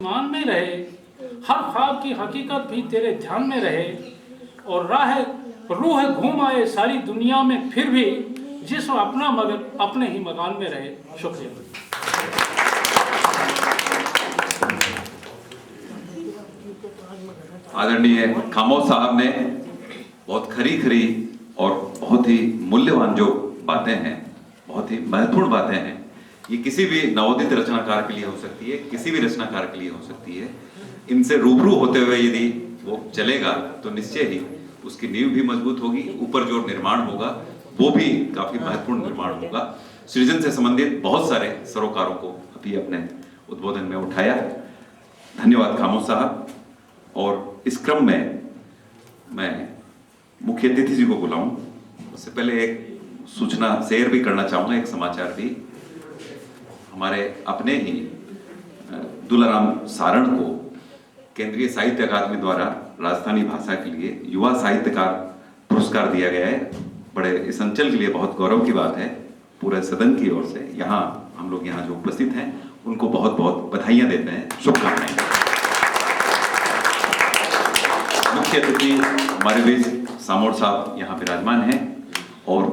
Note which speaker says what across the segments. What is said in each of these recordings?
Speaker 1: मान में रहे, हर ख्वाब की हकीकत भी तेरे ध्यान में रहे, और रूह घूम आए सारी दुनिया में, फिर भी जिस्म अपना मगर अपने ही मकान में रहे। शुक्रिया।
Speaker 2: आदरणीय खामोश साहब ने बहुत खरी और बहुत ही मूल्यवान जो बातें हैं, बहुत ही महत्वपूर्ण बातें हैं, ये किसी भी नवोदित रचनाकार के लिए हो सकती है, किसी भी रचनाकार के लिए हो सकती है। इनसे रूबरू होते हुए यदि वो चलेगा तो निश्चय ही उसकी नींव भी मजबूत होगी, ऊपर जो निर्माण होगा वो भी काफी महत्वपूर्ण निर्माण होगा। सृजन से संबंधित बहुत सारे सरोकारों को अभी अपने उद्बोधन में उठाया। धन्यवाद खामोश साहब। और इस क्रम में मैं मुख्य अतिथि जी को बुलाऊं, उससे पहले एक सूचना शेयर भी करना चाहूंगा, एक समाचार भी। हमारे अपने ही दुलाराम सारण को केंद्रीय साहित्य अकादमी द्वारा राजस्थानी भाषा के लिए युवा साहित्यकार पुरस्कार दिया गया है। बड़े इस अंचल के लिए बहुत गौरव की बात है। पूरे सदन की ओर से यहाँ हम लोग यहाँ जो उपस्थित हैं उनको बहुत बहुत बधाइयाँ देते हैं, शुभकामनाएं। मुख्य अतिथि हमारे बीच सामोर साहब यहाँ विराजमान हैं और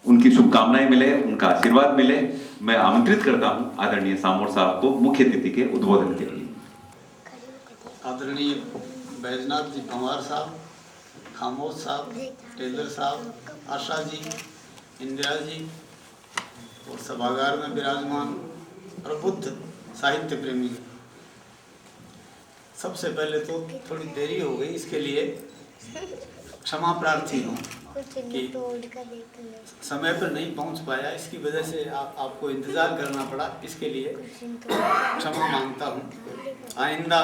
Speaker 2: उनकी शुभकामनाएं मिले, उनका आशीर्वाद मिले। मैं आमंत्रित करता हूं आदरणीय सामोर साहब को मुख्य अतिथि के उद्बोधन के लिए।
Speaker 3: आदरणीय बैजनाथ जी पंवार साहब, खामोश साहब, टेलर साहब, आशा जी, इंदिरा जी और सभागार में विराजमान प्रबुद्ध साहित्य प्रेमी, सबसे पहले तो थोड़ी देरी हो गई, इसके लिए क्षमा प्रार्थी हूँ कि समय पर नहीं पहुँच पाया, इसकी वजह से आपको इंतज़ार करना पड़ा, इसके लिए क्षमा मांगता हूँ। आइंदा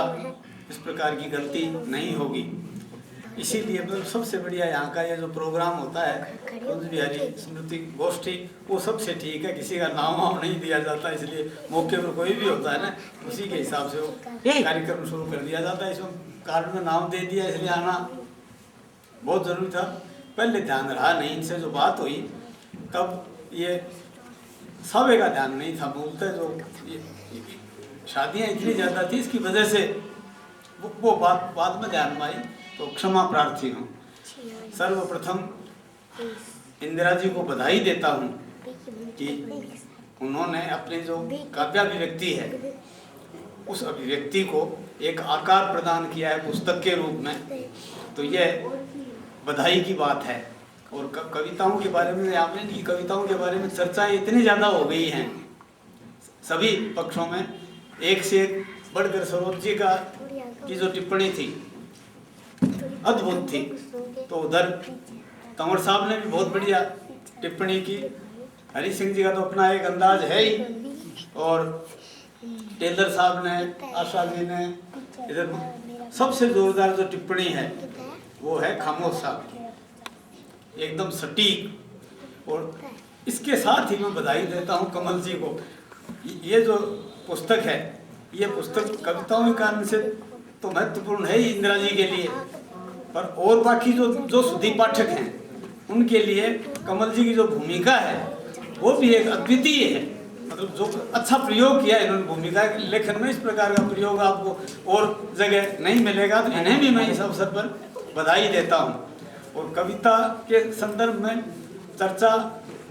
Speaker 3: इस प्रकार की गलती नहीं होगी। इसीलिए मतलब सबसे बढ़िया यहाँ का ये जो प्रोग्राम होता है कुंज बिहारी स्मृति गोष्ठी, वो सबसे ठीक है। किसी का नाम वाम नहीं दिया जाता, इसलिए मौके पर कोई भी होता है ना, उसी के हिसाब से वो कार्यक्रम शुरू कर दिया जाता है। इसमें कार्ड में नाम दे दिया, इसलिए आना बहुत ज़रूरी था। पहले ध्यान रहा नहीं, इनसे जो बात हुई तब ये सभी का ध्यान नहीं था। बोलते जो शादियाँ इतनी ज़्यादा थी, इसकी वजह से वो बात बाद में ध्यान में आई, तो क्षमा प्रार्थी हूँ। सर्वप्रथम इंदिरा जी को बधाई देता हूँ कि उन्होंने अपने जो काव्याभिव्यक्ति है उस अभिव्यक्ति को एक आकार प्रदान किया है पुस्तक के रूप में, तो यह बधाई की बात है। और कविताओं के बारे में आपने की कविताओं के बारे में चर्चाएं इतनी ज़्यादा हो गई हैं सभी पक्षों में, एक से एक बढ़कर सरोज जी की जो टिप्पणी थी अद्भुत थी। तो उधर तंवर साहब ने भी बहुत बढ़िया टिप्पणी की। हरी सिंह जी का तो अपना एक अंदाज है ही, और टेलर साहब ने, आशा जी ने, इधर सबसे जोरदार जो टिप्पणी है वो है खामोश साहब की, एकदम सटीक। और इसके साथ ही मैं बधाई देता हूँ कमल जी को। ये जो पुस्तक है, ये पुस्तक कविताओं के कारण से तो महत्वपूर्ण है ही इंदिरा जी के लिए, पर और बाकी जो सुधी पाठक हैं उनके लिए कमल जी की जो भूमिका है वो भी एक अद्वितीय है। मतलब जो अच्छा प्रयोग किया है इन्होंने भूमिका के लेखन में, इस प्रकार का प्रयोग आपको और जगह नहीं मिलेगा, तो इन्हें भी मैं इस अवसर पर बधाई देता हूँ। और कविता के संदर्भ में चर्चा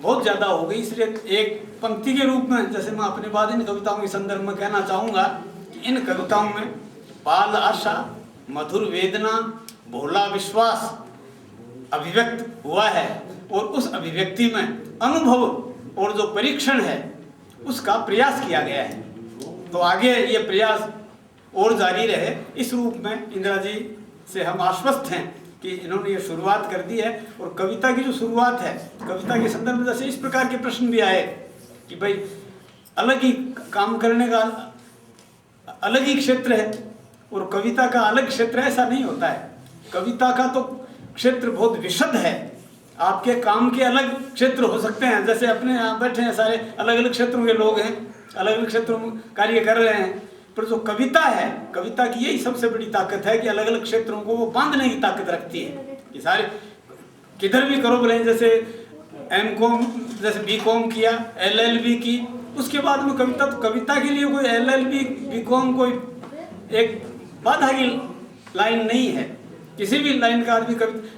Speaker 3: बहुत ज़्यादा हो गई, इसलिए एक पंक्ति के रूप में जैसे मैं अपने बाद इन कविताओं के संदर्भ में कहना चाहूँगा कि इन कविताओं में बाल आशा, मधुर वेदना, भोला विश्वास अभिव्यक्त हुआ है, और उस अभिव्यक्ति में अनुभव और जो परीक्षण है उसका प्रयास किया गया है। तो आगे ये प्रयास और जारी रहे, इस रूप में इंदिरा जी से हम आश्वस्त हैं कि इन्होंने ये शुरुआत कर दी है। और कविता की जो शुरुआत है, कविता के संदर्भ में जैसे इस प्रकार के प्रश्न भी आए कि भाई अलग ही काम करने का अलग ही क्षेत्र है और कविता का अलग क्षेत्र है, ऐसा नहीं होता है। कविता का तो क्षेत्र बहुत विशद है, आपके काम के अलग क्षेत्र हो सकते हैं। जैसे अपने यहाँ बैठे हैं सारे अलग अलग क्षेत्रों के लोग हैं, अलग अलग क्षेत्रों में कार्य कर रहे हैं, पर जो कविता है, कविता की यही सबसे बड़ी ताकत है कि अलग अलग क्षेत्रों को वो बांधने की ताकत रखती है। कि सारे किधर भी करो बोले, जैसे M.Com, जैसे B.Com किया, LLB की, उसके बाद में कविता, तो कविता के लिए कोई LLB BCom कोई एक बाधा की लाइन नहीं है। किसी भी लाइन का आदमी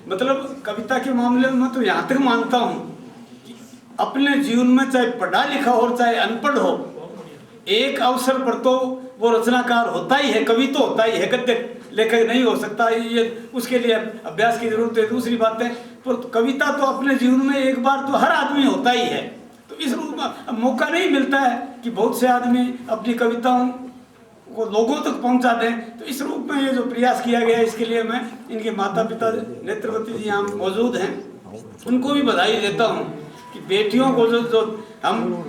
Speaker 3: मतलब कविता के मामले में मैं तो यहाँ तक मानता हूँ कि अपने जीवन में चाहे पढ़ा लिखा हो चाहे अनपढ़ हो, एक अवसर पर तो वो रचनाकार होता ही है, कवि तो होता ही है, गद्य लेखक नहीं हो सकता, ये उसके लिए अभ्यास की जरूरत है। दूसरी बात है, पर कविता तो अपने जीवन में एक बार तो हर आदमी होता ही है। तो इस रूप में मौका नहीं मिलता है कि बहुत से आदमी अपनी कविताओं को लोगों तक पहुंचा दें। तो इस रूप में ये जो प्रयास किया गया है, इसके लिए मैं इनके माता पिता नेत्रवती जी यहाँ मौजूद हैं, उनको भी बधाई देता हूँ कि बेटियों को जो हम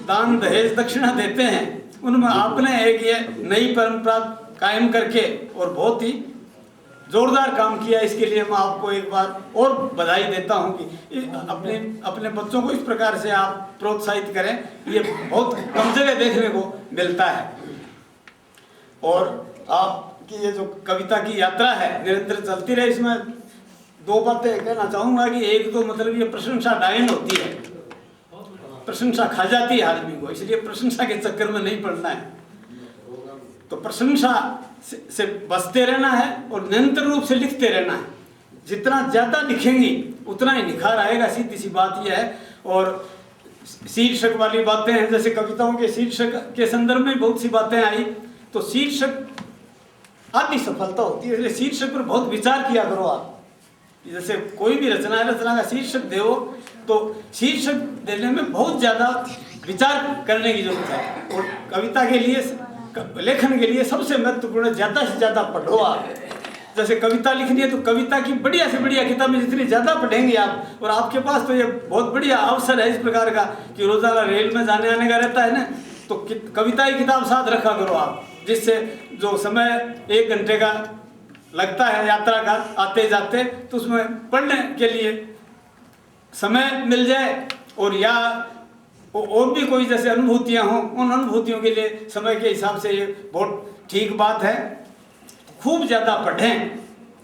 Speaker 3: दान दहेज दक्षिणा देते हैं, उनमें आपने एक ये नई परंपरा कायम करके और बहुत ही जोरदार काम किया। इसके लिए मैं आपको एक बार और बधाई देता हूं कि अपने बच्चों को इस प्रकार से आप प्रोत्साहित करें, ये बहुत कम जगह देखने को मिलता है। और आपकी ये जो कविता की यात्रा है निरंतर चलती रहे। इसमें दो बातें कहना चाहूँगा कि एक तो मतलब ये प्रशंसा डायन होती है, प्रशंसा खा जाती है आदमी को, इसलिए प्रशंसा के चक्कर में नहीं पड़ना है। तो प्रशंसा से बचते रहना है और निरंतर रूप से लिखते रहना है। जितना ज़्यादा लिखेंगी उतना ही निखार आएगा, सीधी सी बात यह है। और शीर्षक वाली बातें हैं, जैसे कविताओं के शीर्षक के संदर्भ में बहुत सी बातें आई, तो शीर्षक आधी सफलता होती है, इसलिए शीर्षक पर बहुत विचार किया करो आप। जैसे कोई भी रचना है, रचना का शीर्षक दो तो शीर्षक देने में बहुत ज़्यादा विचार करने की जरूरत है। और कविता के लिए, लेखन के लिए सबसे महत्वपूर्ण ज़्यादा से ज़्यादा पढ़ो आप। जैसे कविता लिखनी है तो कविता की बढ़िया से बढ़िया किताबें जितनी ज़्यादा पढ़ेंगे आप, और आपके पास तो ये बहुत बढ़िया अवसर है इस प्रकार का कि रोज़ाना रेल में जाने आने का रहता है ना, तो कविता की किताब साथ रखा करो आप, जिससे जो समय 1 घंटे का लगता है यात्रा का आते जाते, तो उसमें पढ़ने के लिए समय मिल जाए। और या और भी कोई जैसे अनुभूतियाँ हों, उन अनुभूतियों के लिए समय के हिसाब से ये बहुत ठीक बात है। खूब ज़्यादा पढ़ें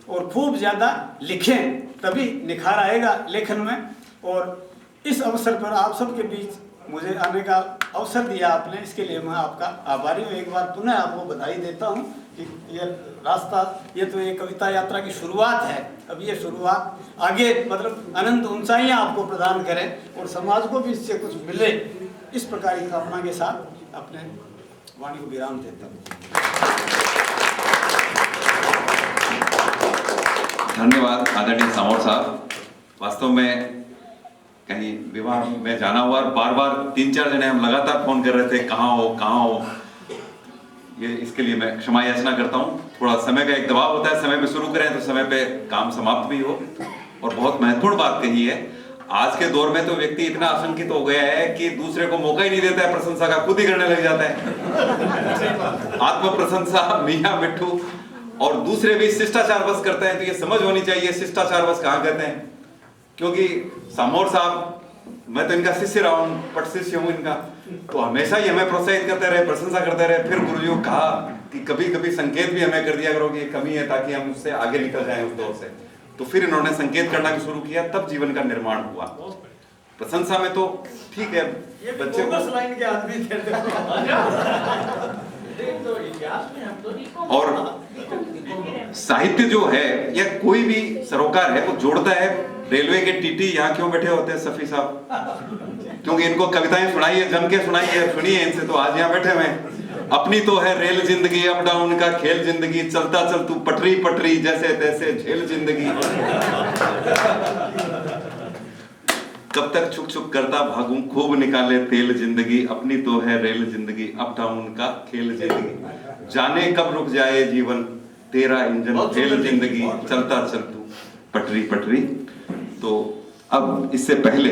Speaker 3: और खूब ज़्यादा लिखें, तभी निखार आएगा लेखन में। और इस अवसर पर आप सबके बीच मुझे आने का अवसर दिया आपने, इसके लिए मैं आपका आभारी हूँ। एक बार पुनः आपको बधाई देता हूँ कि ये रास्ता, ये तो एक कविता यात्रा की शुरुआत है। अब ये शुरुआत आगे मतलब अनंत ऊंचाइयाँ आपको प्रदान करें और समाज को भी इससे कुछ मिले, इस प्रकार की कामना के साथ अपने वाणी को विराम देता हूँ।
Speaker 2: धन्यवाद आदरणीय सामोर साहब। वास्तव में कहीं विवाह में जाना हुआ, बार बार 3-4 जने हम लगातार फोन कर रहे थे, कहाँ हो। ये इसके लिए मैं क्षमा याचना करता हूँ। थोड़ा समय का एक दबाव होता है, समय पे शुरू करें तो समय पे काम समाप्त भी हो। और बहुत महत्वपूर्ण बात कही है, आज के दौर में तो व्यक्ति इतना आशंकित हो गया है कि दूसरे को मौका ही नहीं देता है प्रशंसा का, खुद ही करने लग जाता है। आत्म प्रशंसा मियाँ मिट्ठू, और दूसरे भी शिष्टाचार बस करते हैं। तो ये समझ होनी चाहिए शिष्टाचार बस कहाँ कहते हैं, क्योंकि सामोर साहब, मैं तो इनका शिष्य रहा हूँ, पट शिष्य हूँ इनका, तो हमेशा ही हमें प्रोत्साहित करते रहे, प्रशंसा करते रहे। फिर गुरुजी को कहा कि कभी कभी संकेत भी हमें कर दिया करो कि ये कमी है, ताकि हम उससे आगे निकल जाएं उस दौर से। तो फिर इन्होंने संकेत करना शुरू किया, तब जीवन का निर्माण हुआ। प्रशंसा में तो ठीक है, बच्चे
Speaker 3: लाइन के आदमी
Speaker 2: और साहित्य जो है या कोई भी सरोकार है, वो जोड़ता है। रेलवे के टीटी यहाँ क्यों बैठे होते हैं सफी साहब, क्योंकि इनको कविताएं सुनाई है, जम के सुनाई है, सुनी है इनसे, तो आज यहाँ बैठे हुए हैं। अपनी तो है रेल जिंदगी, अप डाउन का खेल जिंदगी, चलता चल तू पटरी पटरी, जैसे तैसे झेल जिंदगी। कब तक छुक छुक करता भागूं, खूब निकाले तेल जिंदगी, अपनी तो है रेल जिंदगी, अप डाउन का खेल जिंदगी, जाने कब रुक जाए जीवन, तेरा इंजन फेल जिंदगी, चलता चल तू पटरी पटरी। तो अब इससे पहले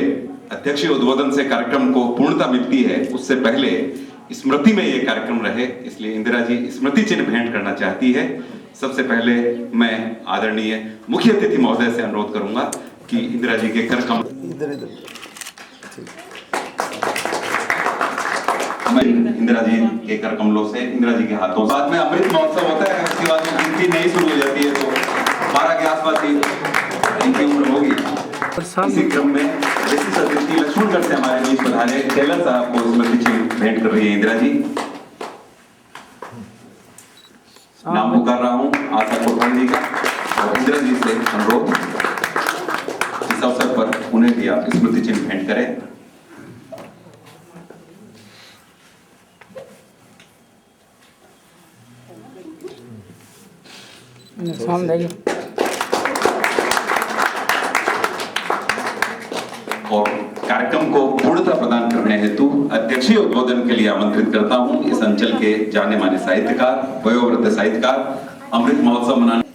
Speaker 2: अध्यक्षीय उद्बोधन से कार्यक्रम को पूर्णता मिलती है, उससे पहले स्मृति में ये कार्यक्रम रहे, इसलिए इंदिरा जी स्मृति चिन्ह भेंट करना चाहती है। सबसे पहले मैं आदरणीय मुख्य अतिथि महोदय से अनुरोध करूंगा कि इंदिरा जी के कर कम इंदिरा जी के कर कमलों से, इंदिरा जी के हाथों, बाद में अमृत महोत्सव होता है, उसके बाद में गिनती नहीं शुरू हो जाती है, तो 12 के आसपास ही इनकी उम्र होगी। इसी क्रम में इसी सदृष्टि लक्ष्मणगढ़ से हमारे बीच पधारे टेलर साहब को स्मृति चिन्ह भेंट कर रही है इंदिरा जी। नाम पुकार रहा हूं आशा कोटवाल जी का और इंदिरा जी से अनुरोध इस अवसर पर उन्हें भी आप स्मृति चिन्ह भेंट करें। और कार्यक्रम को पूर्णता प्रदान करने हेतु अध्यक्षीय उद्बोधन के लिए आमंत्रित करता हूं इस अंचल के जाने माने साहित्यकार, वयोवृद्ध साहित्यकार, अमृत महोत्सव मनाने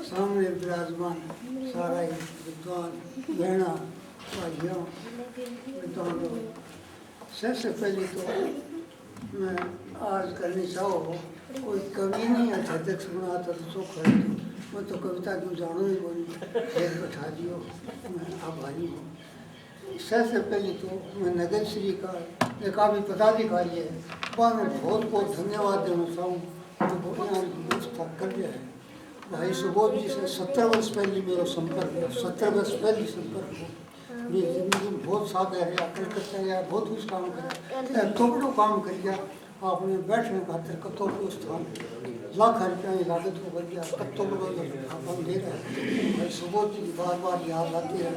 Speaker 4: सामने विराजमान सारा विद्वान बहना भाइयों विद्वानों, सबसे पहले तो मैं आज करनी चाहो कोई कवि नहीं अध्यक्ष बनाता तो सो खड़े तो मैं तो कविता क्यों जानो ही बोली एक बैठा दियो, मैं आभारी हूँ। सबसे पहले तो मैं नगर श्री का एक काफी पदाधिकारी है वहाँ मैं बहुत बहुत धन्यवाद देना चाहूँ जो बहुत यहाँ की व्यवस्था कर दिया है। भाई सुबोध जी से 17 वर्ष पहले मेरा संपर्क है, 17 वर्ष पहले संपर्क हो। मेरी जिंदगी में बहुत साथ है, कलकत्ता गया, बहुत कुछ काम करा, टोकड़ो काम कर गया, आपने बैठने खातिर कतों स्थान लाख रुपया लागत को कर दिया, कत्तों अपन दे रहे हैं। भाई सुबोध जी की बार बार याद आती है,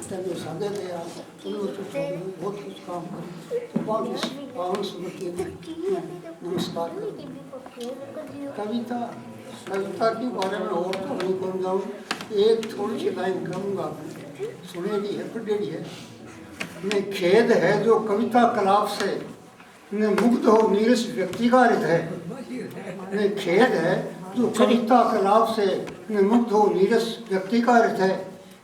Speaker 4: तभी सादे गया, बहुत कुछ काम कर तो पावन स्मृति में नमस्कार। कविता के बारे में और तो नहीं बोल जाऊँ, एक थोड़ी सी लाइन कहूँगा, सुनेगी है पढ़ेगी है। मैं खेद है जो कविता कलाप से न मुग्ध हो नीरस व्यक्ति का हृदय, मैं खेद है जो कविता कलाप से न मुग्ध हो नीरस व्यक्ति का हृदय,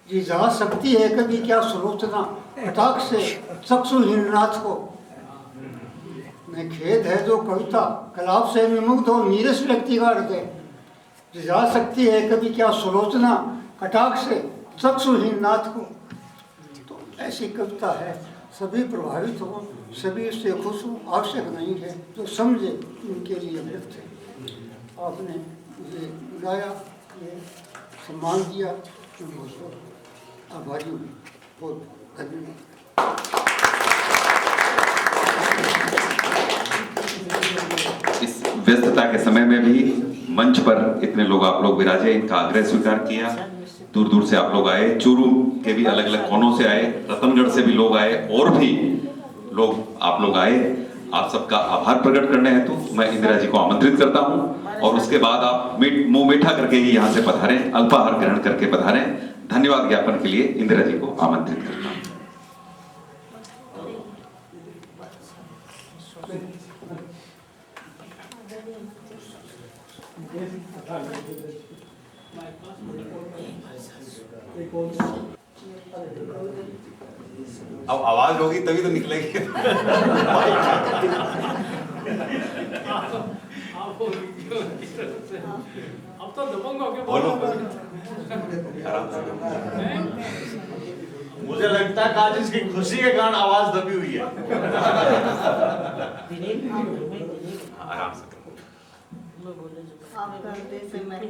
Speaker 4: जी जा सकती है कभी क्या सुलोचना कटाक्ष से चक्षुहीन नाथ को। मैं खेद है जो कविता कलाप से न मुग्ध हो नीरस व्यक्ति का हृदय, जा सकती है कभी क्या सुलोचना कटाक्ष से चक्षुहीन नाथ को। तो ऐसी कविता है, सभी प्रभावित हो, सभी उससे खुश हो, आवश्यक नहीं है जो समझे उनके लिए व्यक्त है। आपने मुझे गाया, ये सम्मान दिया, मैं बहुत आभारी हूँ, बहुत धन्यवाद।
Speaker 2: इस व्यस्तता के समय में भी मंच पर इतने लोग आप लोग विराजे, इनका आग्रह स्वीकार किया। दूर दूर से आप लोग आए, चूरू के भी अलग अलग कोनों से आए, रतनगढ़ से भी लोग आए और भी लोग आप लोग आए। आप सबका आभार प्रकट करने हेतु मैं इंदिरा जी को आमंत्रित करता हूं और उसके बाद आप मुंह मीठा करके ही यहाँ से पधारें, अल्पाहार ग्रहण करके पधारें। धन्यवाद ज्ञापन के लिए इंदिरा जी को आमंत्रित करता हूँ।
Speaker 5: अब आवाज होगी तभी तो निकलेगी।
Speaker 1: अब तो दबंग हो गए,
Speaker 5: बोलो। मुझे लगता है आज इसकी खुशी के कारण आवाज दबी हुई है।
Speaker 2: आराम से
Speaker 6: आपका हृदय से मैं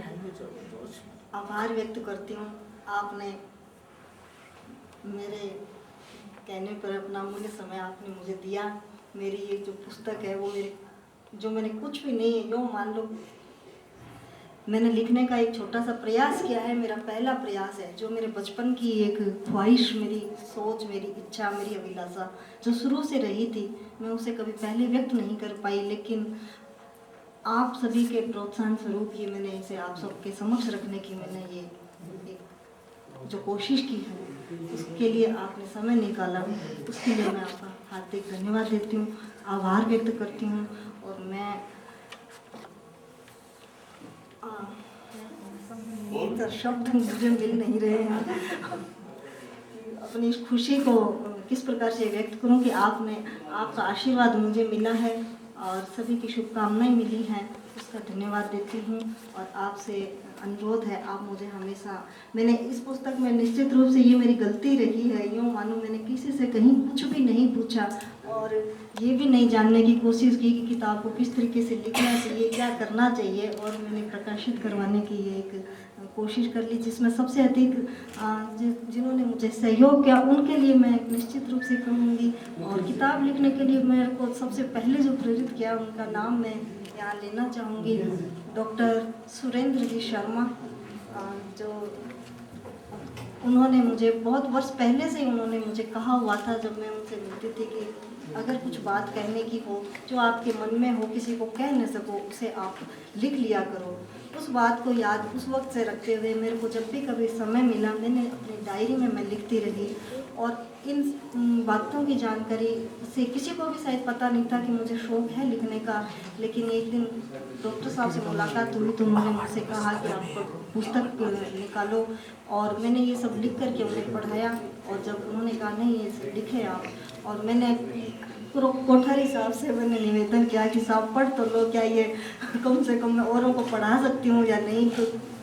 Speaker 6: आभार व्यक्त करती हूँ। आपने मेरे कहने पर अपना अमूल्य समय आपने मुझे दिया। मेरी ये जो पुस्तक है वो मैंने कुछ भी नहीं है, यूँ मान लो मैंने लिखने का एक छोटा सा प्रयास किया है। मेरा पहला प्रयास है, जो मेरे बचपन की एक ख्वाहिश, मेरी सोच, मेरी इच्छा, मेरी अभिलाषा जो शुरू से रही थी, मैं उसे कभी पहले व्यक्त नहीं कर पाई। लेकिन आप सभी के प्रोत्साहन स्वरूप ये मैंने इसे आप सबके समक्ष रखने की मैंने ये एक जो कोशिश की है, उसके लिए आपने समय निकाला, उसके लिए मैं आपका हार्दिक धन्यवाद देती हूँ, आभार व्यक्त करती हूँ। और मैं शब्द मुझे मिल नहीं रहे हैं अपनी इस खुशी को किस प्रकार से व्यक्त करूं कि आपका आशीर्वाद मुझे मिला है और सभी की शुभकामनाएं मिली हैं, उसका धन्यवाद देती हूं और आपसे अनुरोध है, आप मुझे हमेशा, मैंने इस पुस्तक में निश्चित रूप से ये मेरी गलती रही है, यूँ मानो मैंने किसी से कहीं कुछ भी नहीं पूछा और ये भी नहीं जानने की कोशिश की कि किताब को किस तरीके से लिखना चाहिए, क्या करना चाहिए, और मैंने प्रकाशित करवाने की ये एक कोशिश कर ली, जिसमें सबसे अधिक जिन्होंने मुझे सहयोग किया उनके लिए मैं निश्चित रूप से कहूँगी। और किताब लिखने के लिए मेरे को सबसे पहले जो प्रेरित किया उनका नाम मैं यहाँ लेना चाहूँगी, डॉक्टर सुरेंद्र जी शर्मा, जो उन्होंने मुझे बहुत वर्ष पहले से ही उन्होंने मुझे कहा हुआ था, जब मैं उनसे मिलती थी, कि अगर कुछ बात कहने की हो जो आपके मन में हो, किसी को कह न सको, उसे आप लिख लिया करो। उस बात को याद उस वक्त से रखते हुए मेरे को जब भी कभी समय मिला, मैंने अपनी डायरी में मैं लिखती रही, और इन बातों की जानकारी से किसी को भी शायद पता नहीं था कि मुझे शौक़ है लिखने का। लेकिन एक दिन डॉक्टर साहब से मुलाकात हुई तो उन्होंने मुझसे कहा कि आप पुस्तक निकालो, और मैंने ये सब लिख करके उन्हें पढ़ाया, और जब उन्होंने कहा नहीं ये लिखे आप, और मैंने कोठारी साहब से मैंने निवेदन किया कि साहब पढ़ तो लो, क्या ये कम से कम मैं औरों को पढ़ा सकती हूँ या नहीं,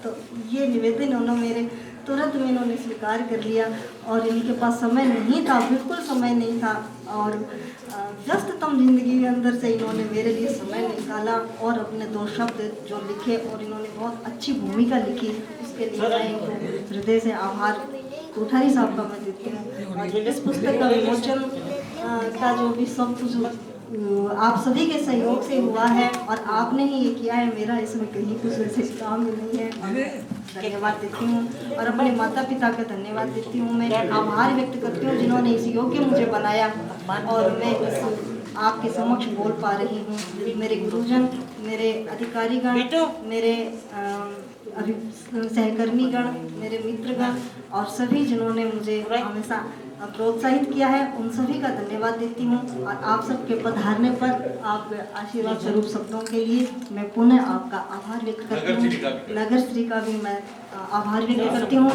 Speaker 6: तो ये निवेदन उन्होंने मेरे तुरंत में इन्होंने स्वीकार कर लिया। और इनके पास समय नहीं था, बिल्कुल समय नहीं था, और व्यस्ततम जिंदगी के अंदर से इन्होंने मेरे लिए समय निकाला और अपने 2 शब्द जो लिखे, और इन्होंने बहुत अच्छी भूमिका लिखी, उसके लिए मैं इनको हृदय से आभार कोठारी साहब का मैं देती हूँ। इस पुस्तक का विमोचन का जो भी सब कुछ आप सभी के सहयोग से हुआ है, और आपने ही ये किया है, मेरा इसमें कहीं कुछ वैसे काम नहीं है। धन्यवाद देती हूँ, और अपने माता पिता का धन्यवाद देती हूँ। मैं आभार व्यक्त करती हूँ जिन्होंने इस योग्य मुझे बनाया, और मैं इस आपके समक्ष बोल पा रही हूँ। मेरे गुरुजन, मेरे अधिकारीगण, मेरे सहकर्मीगण, मेरे मित्रगण, और सभी जिन्होंने मुझे हमेशा प्रोत्साहित किया है, उन सभी का धन्यवाद देती हूँ। और आप सबके पधारने पर आप आशीर्वाद स्वरूप शब्दों के लिए मैं पुनः आपका आभार व्यक्त करती हूँ। नगर श्री का भी मैं आभार व्यक्त करती हूँ,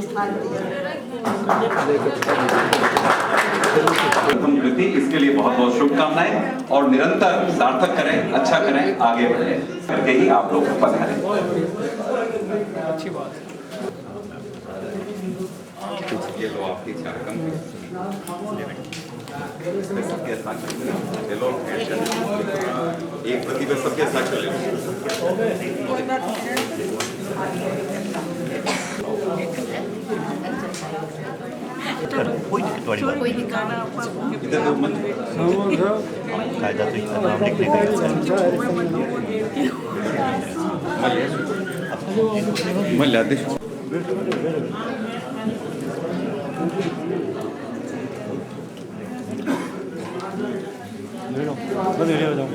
Speaker 6: स्थान दिया।
Speaker 2: प्रथम कृति, इसके लिए बहुत बहुत शुभकामनाएं, और निरंतर सार्थक करें, अच्छा करें, आगे बढ़ें करके ही आप लोग पधारें।
Speaker 1: अच्छी बात है।
Speaker 2: ये लो आपकी रकम, सबके साथ ले लो, एक प्रति पे सबके साथ ले लो।
Speaker 7: कोई दिक्कत वाली बात नहीं।
Speaker 2: इधर तो मन
Speaker 7: कायदा तो इतना नाम लिखने का
Speaker 2: मैं आदेश
Speaker 7: ले लो,